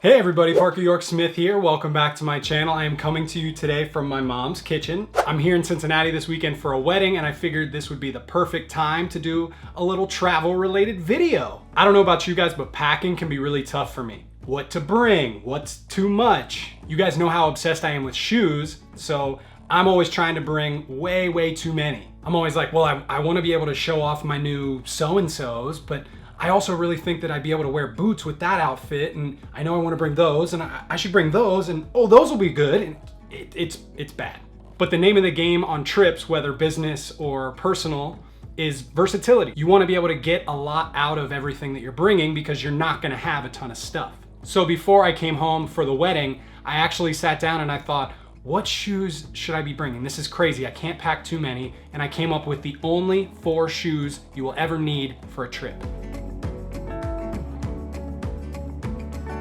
Hey everybody, Parker York Smith here. Welcome back to my channel. I am coming to you today from my mom's kitchen. I'm here in Cincinnati this weekend for a wedding and I figured this would be the perfect time to do a little travel related video. I don't know about you guys, but packing can be really tough for me. What to bring, what's too much. You guys know how obsessed I am with shoes, so I'm always trying to bring way too many. I'm always like, well, I want to be able to show off my new so-and-sos, but I also really think that I'd be able to wear boots with that outfit, and I know I want to bring those, and I should bring those, and oh, those will be good, and it's bad. But the name of the game on trips, whether business or personal, is versatility. You want to be able to get a lot out of everything that you're bringing because you're not going to have a ton of stuff. So before I came home for the wedding, I actually sat down and I thought, what shoes should I be bringing? This is crazy, I can't pack too many, and I came up with the only 4 shoes you will ever need for a trip.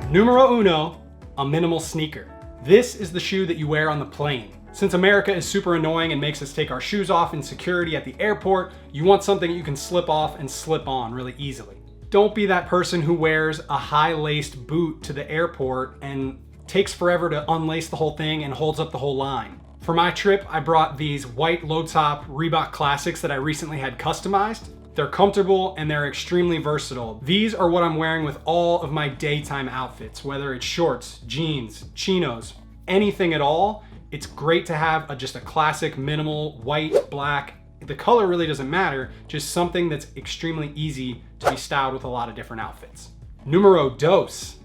Numero uno, a minimal sneaker. This is the shoe that you wear on the plane. Since America is super annoying and makes us take our shoes off in security at the airport, you want something you can slip off and slip on really easily. Don't be that person who wears a high-laced boot to the airport and takes forever to unlace the whole thing and holds up the whole line. For my trip, I brought these white low-top Reebok Classics that I recently had customized. They're comfortable and they're extremely versatile. These are what I'm wearing with all of my daytime outfits, whether it's shorts, jeans, chinos, anything at all. It's great to have just a classic minimal white, black. The color really doesn't matter, just something that's extremely easy to be styled with a lot of different outfits. Numero dos,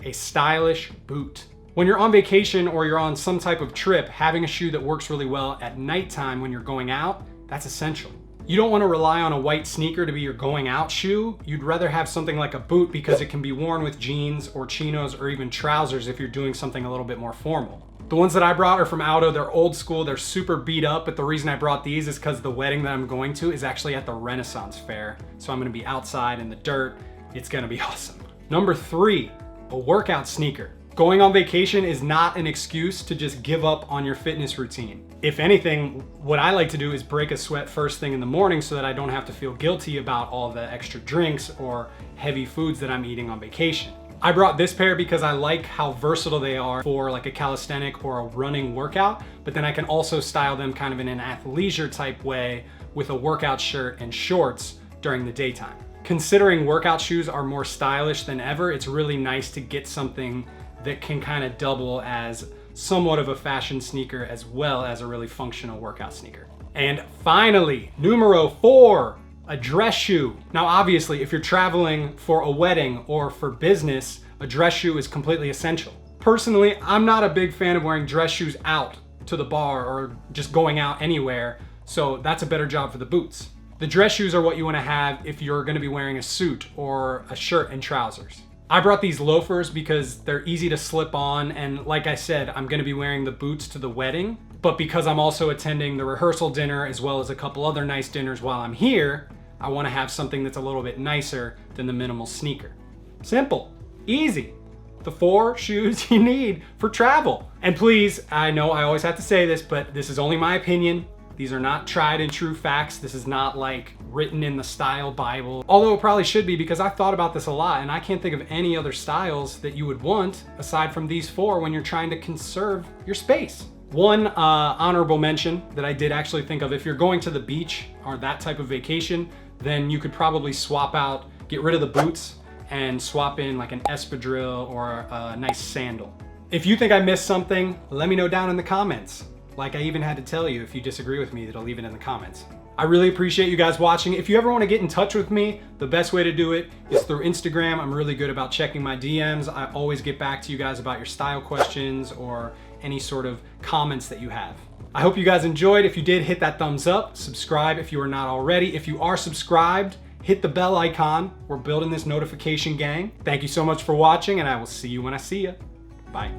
a stylish boot. When you're on vacation or you're on some type of trip, having a shoe that works really well at nighttime when you're going out, that's essential. You don't want to rely on a white sneaker to be your going out shoe. You'd rather have something like a boot because it can be worn with jeans or chinos or even trousers if you're doing something a little bit more formal. The ones that I brought are from Aldo. They're old school, they're super beat up, but the reason I brought these is because the wedding that I'm going to is actually at the Renaissance Fair. So I'm going to be outside in the dirt. It's going to be awesome. Number 3, a workout sneaker. Going on vacation is not an excuse to just give up on your fitness routine. If anything, what I like to do is break a sweat first thing in the morning so that I don't have to feel guilty about all the extra drinks or heavy foods that I'm eating on vacation. I brought this pair because I like how versatile they are for like a calisthenic or a running workout, but then I can also style them kind of in an athleisure type way with a workout shirt and shorts during the daytime. Considering workout shoes are more stylish than ever, it's really nice to get something that can kind of double as somewhat of a fashion sneaker as well as a really functional workout sneaker. And finally, numero 4, a dress shoe. Now obviously, if you're traveling for a wedding or for business, a dress shoe is completely essential. Personally, I'm not a big fan of wearing dress shoes out to the bar or just going out anywhere, so that's a better job for the boots. The dress shoes are what you want to have if you're going to be wearing a suit or a shirt and trousers. I brought these loafers because they're easy to slip on, and like I said, I'm gonna be wearing the boots to the wedding, but because I'm also attending the rehearsal dinner as well as a couple other nice dinners while I'm here, I wanna have something that's a little bit nicer than the minimal sneaker. Simple, easy. The 4 shoes you need for travel. And please, I know I always have to say this, but this is only my opinion. These are not tried and true facts. This is not like written in the style Bible. Although it probably should be because I thought about this a lot and I can't think of any other styles that you would want aside from these 4 when you're trying to conserve your space. One honorable mention that I did actually think of, if you're going to the beach or that type of vacation, then you could probably swap out, get rid of the boots and swap in like an espadrille or a nice sandal. If you think I missed something, let me know down in the comments. Like I even had to tell you, if you disagree with me, that I'll leave it in the comments. I really appreciate you guys watching. If you ever want to get in touch with me, the best way to do it is through Instagram. I'm really good about checking my DMs. I always get back to you guys about your style questions or any sort of comments that you have. I hope you guys enjoyed. If you did, hit that thumbs up. Subscribe if you are not already. If you are subscribed, hit the bell icon. We're building this notification gang. Thank you so much for watching, and I will see you when I see you. Bye.